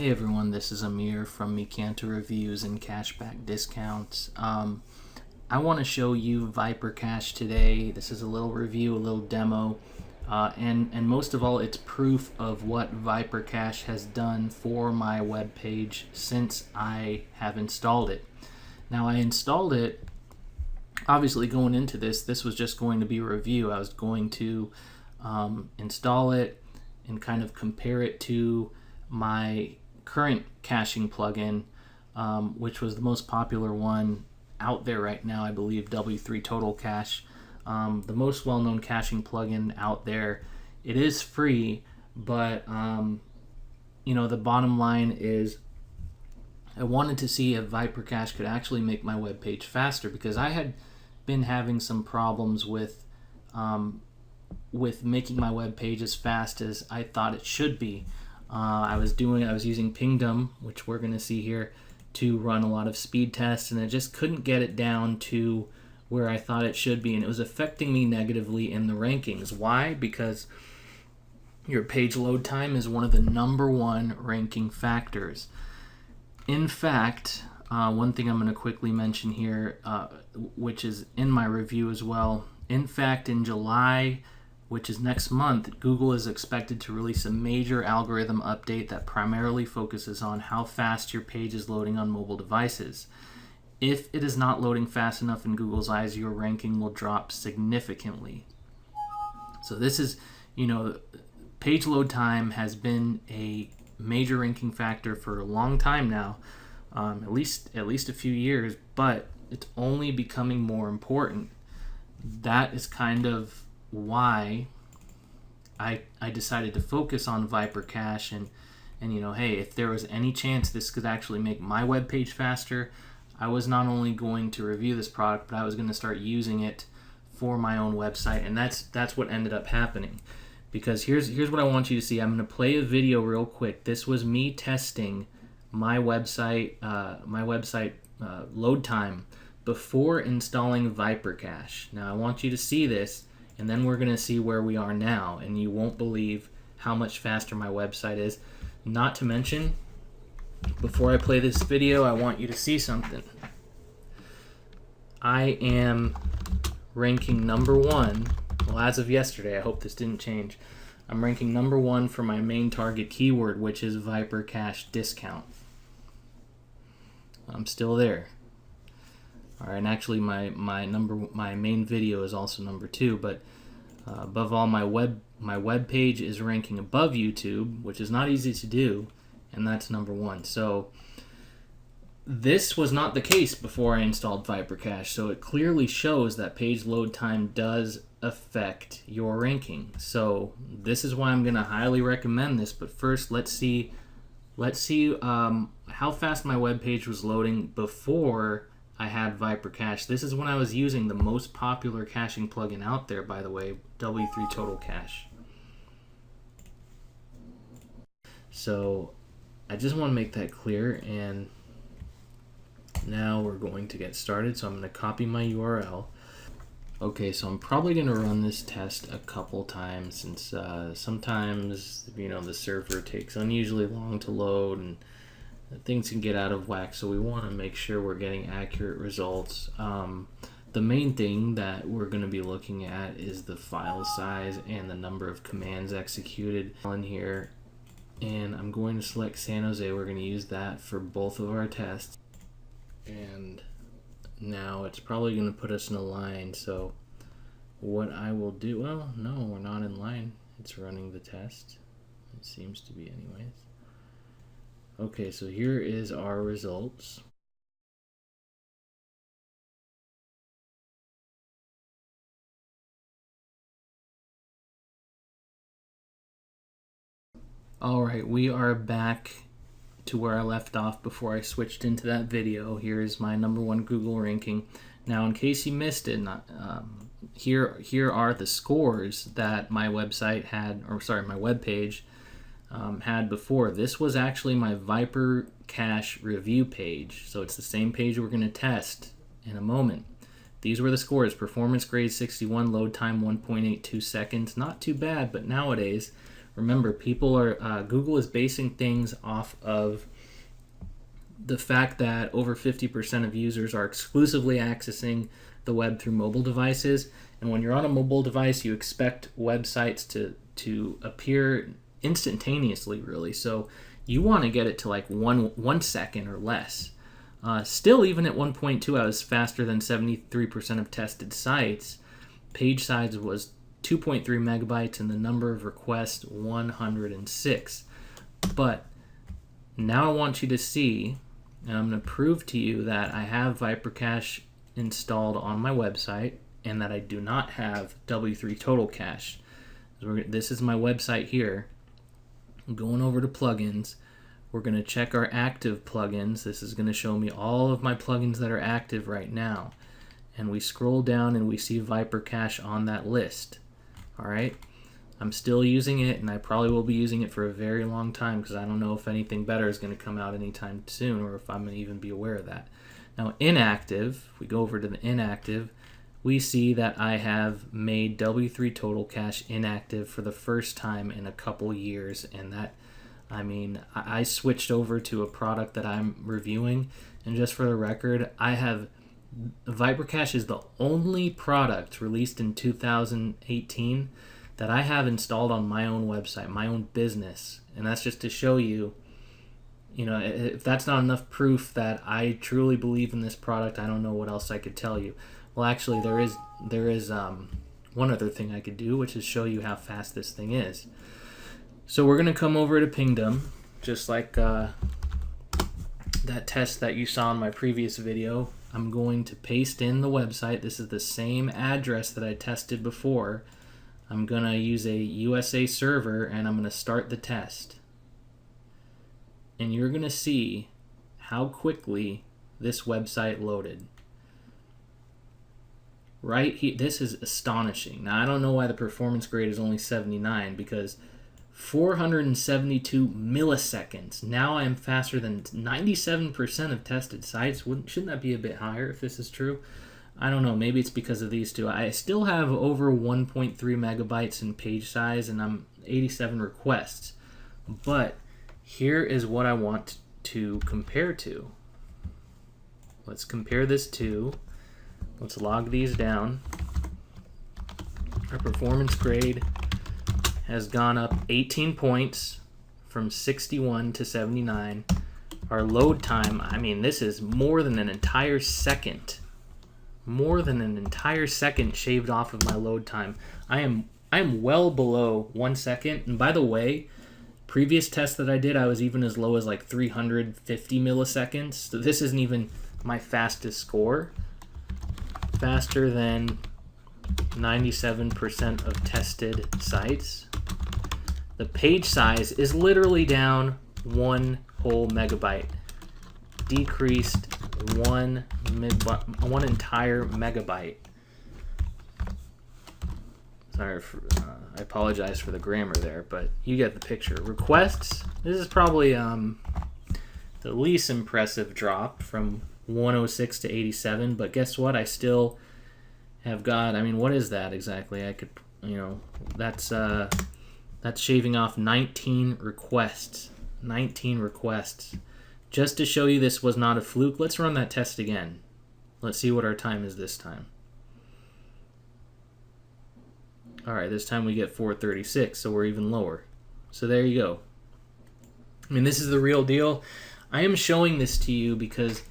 Hey everyone, this is Amir from Mikanta Reviews and Cashback Discounts. I want to show you Viper Cash today. This is a little review, a little demo, and most of all, it's proof of what Viper Cash has done for my web page since I have installed it. Now, I installed it, obviously going into this was just going to be a review. I was going to install it and kind of compare it to my current caching plugin, which was the most popular one out there right now, I believe, W3 Total Cache, the most well-known caching plugin out there. It is free, but the bottom line is I wanted to see if Viper Cache could actually make my web page faster, because I had been having some problems with making my web page as fast as I thought it should be. I was using Pingdom, which we're going to see here, to run a lot of speed tests, and I just couldn't get it down to where I thought it should be, and it was affecting me negatively in the rankings. Why? Because your page load time is one of the #1 ranking factors. In fact, one thing I'm going to quickly mention here, which is in my review as well. In fact, in July, which is next month, Google is expected to release a major algorithm update that primarily focuses on how fast your page is loading on mobile devices. If it is not loading fast enough in Google's eyes, your ranking will drop significantly. So this is, page load time has been a major ranking factor for a long time now, at least a few years, but it's only becoming more important. That is kind of why I decided to focus on Viper Cache, and hey, if there was any chance this could actually make my web page faster, I was not only going to review this product, but I was going to start using it for my own website, and that's what ended up happening. Because here's what I want you to see. I'm going to play a video real quick. This was me testing my website load time before installing Viper Cache. Now I want you to see this, and then we're going to see where we are now, and you won't believe how much faster my website is. Not to mention, before I play this video, I want you to see something. I am ranking #1. Well, as of yesterday, I hope this didn't change. I'm ranking #1 for my main target keyword, which is Viper Cache discount. I'm still there. All right, and actually my main video is also #2, but above all, my web page is ranking above YouTube, which is not easy to do, and that's #1. So this was not the case before I installed Viper Cache, so it clearly shows that page load time does affect your ranking. So this is why I'm going to highly recommend this. But first, let's see how fast my web page was loading before I had Viper Cache. This is when I was using the most popular caching plugin out there, by the way, W3 Total Cache. So I just want to make that clear, and now we're going to get started. So I'm going to copy my URL. Okay, so I'm probably going to run this test a couple times, since sometimes the server takes unusually long to load and things can get out of whack, so we want to make sure we're getting accurate results. The main thing that we're going to be looking at is the file size and the number of commands executed on here, and I'm going to select San Jose. We're going to use that for both of our tests, and now it's probably going to put us in a line. So what I will do, well, no, we're not in line. It's running the test. It seems to be anyways. Okay, so here is our results. Alright, we are back to where I left off before I switched into that video. Here is my #1 Google ranking. Now, in case you missed it, here are the scores that my website had, my web page had before. This was actually my Viper Cache review page, so it's the same page we're going to test in a moment. These were the scores: performance grade 61, load time 1.82 seconds. Not too bad, but nowadays Remember, people are Google is basing things off of the fact that over 50% of users are exclusively accessing the web through mobile devices. And when you're on a mobile device, you expect websites to appear instantaneously, really. So you want to get it to like one second or less. Still, even at 1.2, I was faster than 73% of tested sites. Page size was 2.3 megabytes and the number of requests 106. But now I want you to see, and I'm going to prove to you that I have ViperCache installed on my website and that I do not have W3 Total Cache. This is my website here. I'm going over to plugins. We're going to check our active plugins. This is going to show me all of my plugins that are active right now. And we scroll down and we see ViperCache on that list. All right. I'm still using it, and I probably will be using it for a very long time because I don't know if anything better is going to come out anytime soon or if I'm going to even be aware of that. Now, inactive, if we go over to the inactive, we see that I have made W3 Total Cache inactive for the first time in a couple years, and that, I mean, I switched over to a product that I'm reviewing, and just for the record, ViperCache is the only product released in 2018 that I have installed on my own website, my own business. And that's just to show you, if that's not enough proof that I truly believe in this product, I don't know what else I could tell you. Well, actually, there is one other thing I could do, which is show you how fast this thing is. So we're going to come over to Pingdom, just like that test that you saw in my previous video. I'm going to paste in the website. This is the same address that I tested before. I'm going to use a USA server, and I'm going to start the test. And you're going to see how quickly this website loaded. Right here, this is astonishing. Now, I don't know why the performance grade is only 79, because 472 milliseconds. Now I am faster than 97% of tested sites. Shouldn't that be a bit higher if this is true? I don't know. Maybe it's because of these two. I still have over 1.3 megabytes in page size, and I'm 87 requests. But here is what I want to compare to. Let's compare this to, let's log these down. Our performance grade has gone up 18 points from 61 to 79. Our load time, I mean, this is more than an entire second. More than an entire second shaved off of my load time. I am well below 1 second. And by the way, previous tests that I did, I was even as low as like 350 milliseconds. So this isn't even my fastest score. Faster than 97% of tested sites. The page size is literally down 1 whole megabyte. Decreased one entire megabyte. Sorry, I apologize for the grammar there, but you get the picture. Requests, this is probably the least impressive drop from 106 to 87, but guess what? I still have got, I mean, what is that exactly? I could, that's shaving off 19 requests. 19 requests. Just to show you this was not a fluke, let's run that test again. Let's see what our time is this time. All right, this time we get 436, so we're even lower. So there you go. I mean, this is the real deal. I am showing this to you because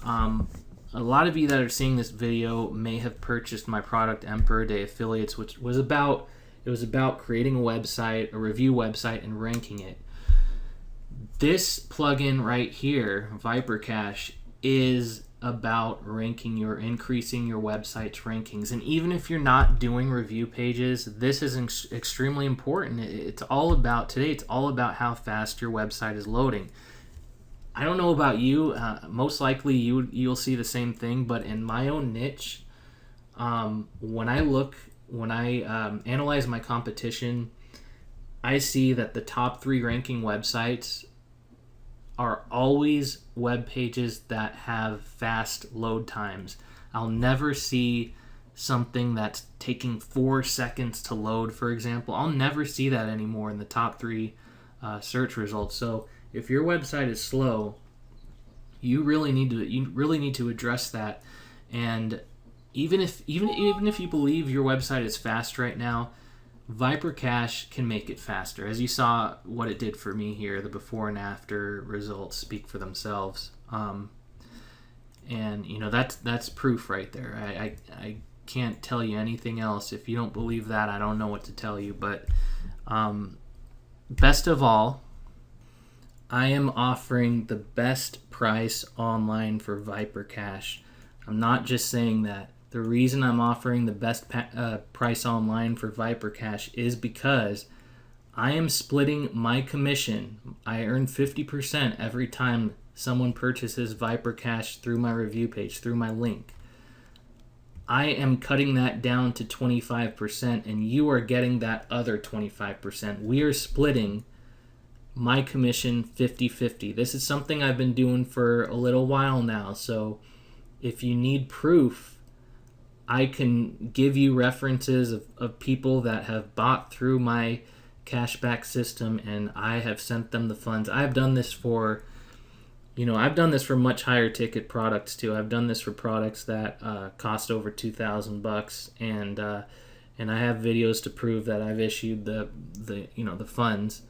a lot of you that are seeing this video may have purchased my product Emperor Day Affiliates, which was about creating a website, a review website, and ranking it. This plugin right here, ViperCache, is about increasing your website's rankings. And even if you're not doing review pages, this is extremely important. It's all about how fast your website is loading. I don't know about you. Most likely you'll see the same thing, but in my own niche, when I analyze my competition, I see that the top 3 ranking websites are always web pages that have fast load times. I'll never see something that's taking 4 seconds to load, for example. I'll never see that anymore in the top 3 search results. So if your website is slow, you really need to address that. And even if you believe your website is fast right now, Viper Cache can make it faster. As you saw what it did for me here, the before and after results speak for themselves. And you know, that's proof right there. I can't tell you anything else. If you don't believe that, I don't know what to tell you. But best of all, I am offering the best price online for Viper Cache. I'm not just saying that. The reason I'm offering the best price online for Viper Cache is because I am splitting my commission. I earn 50% every time someone purchases Viper Cache through my review page, through my link. I am cutting that down to 25%, and you are getting that other 25%. We are splitting my commission 50-50. This is something I've been doing for a little while now, so if you need proof, I can give you references of people that have bought through my cashback system, and I have sent them the funds. I've done this for much higher ticket products too. I've done this for products that cost over $2,000, and I have videos to prove that I've issued the funds.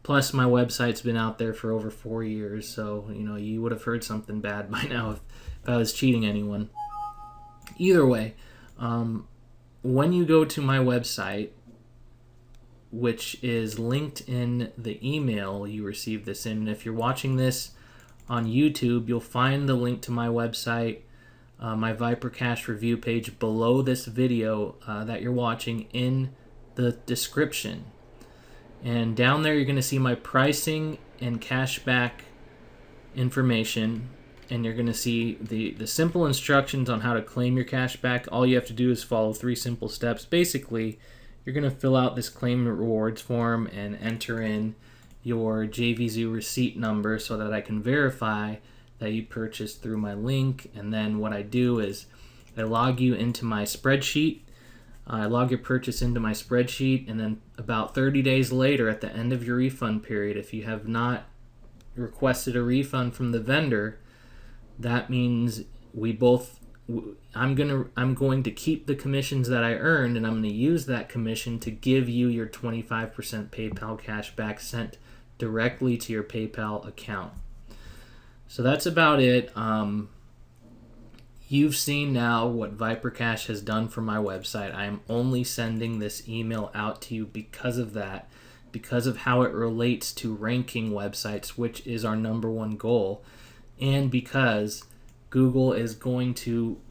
Plus, my website's been out there for over 4 years, so you would have heard something bad by now if I was cheating anyone. Either way, when you go to my website, which is linked in the email you received this in, and if you're watching this on YouTube, you'll find the link to my website, my Viper Cache review page below this video that you're watching in the description. And down there you're going to see my pricing and cashback information, and you're going to see the simple instructions on how to claim your cashback. All you have to do is follow 3 simple steps. Basically, you're going to fill out this claim rewards form and enter in your JVZoo receipt number so that I can verify that you purchased through my link. And then what I do is I log you into my spreadsheet. I log your purchase into my spreadsheet, and then about 30 days later, at the end of your refund period, if you have not requested a refund from the vendor, that means I'm going to keep the commissions that I earned, and I'm going to use that commission to give you your 25% PayPal cashback sent directly to your PayPal account. So that's about it. You've seen now what Viper Cache has done for my website. I am only sending this email out to you because of that, because of how it relates to ranking websites, which is our #1 goal, and because Google is going to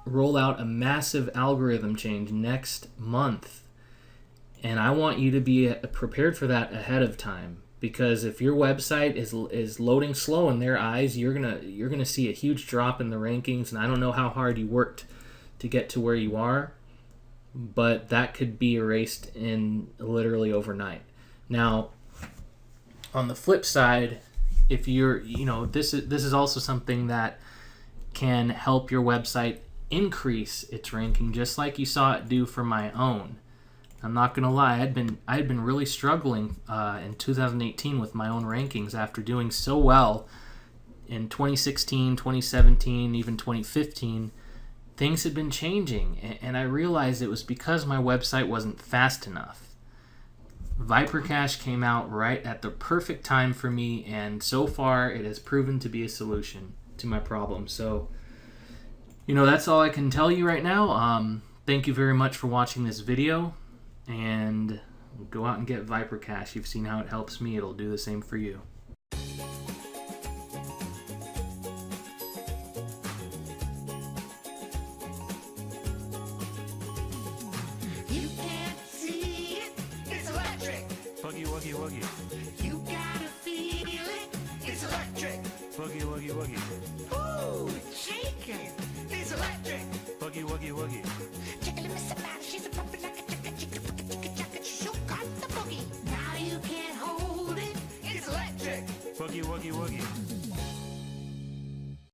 roll out a massive algorithm change next month. And I want you to be prepared for that ahead of time, because if your website is loading slow in their eyes, you're gonna see a huge drop in the rankings. And I don't know how hard you worked to get to where you are, but that could be erased in literally overnight. Now, on the flip side, if you're, this is also something that can help your website increase its ranking, just like you saw it do for my own. I'm not gonna lie, I had been really struggling in 2018 with my own rankings after doing so well in 2016, 2017, even 2015. Things had been changing, and I realized it was because my website wasn't fast enough. Viper Cache came out right at the perfect time for me, and so far it has proven to be a solution to my problem. So, that's all I can tell you right now. Thank you very much for watching this video, and go out and get Viper Cache. You've seen how it helps me. It'll do the same for you. You can't see it. It's electric. Woogie, woogie, woogie.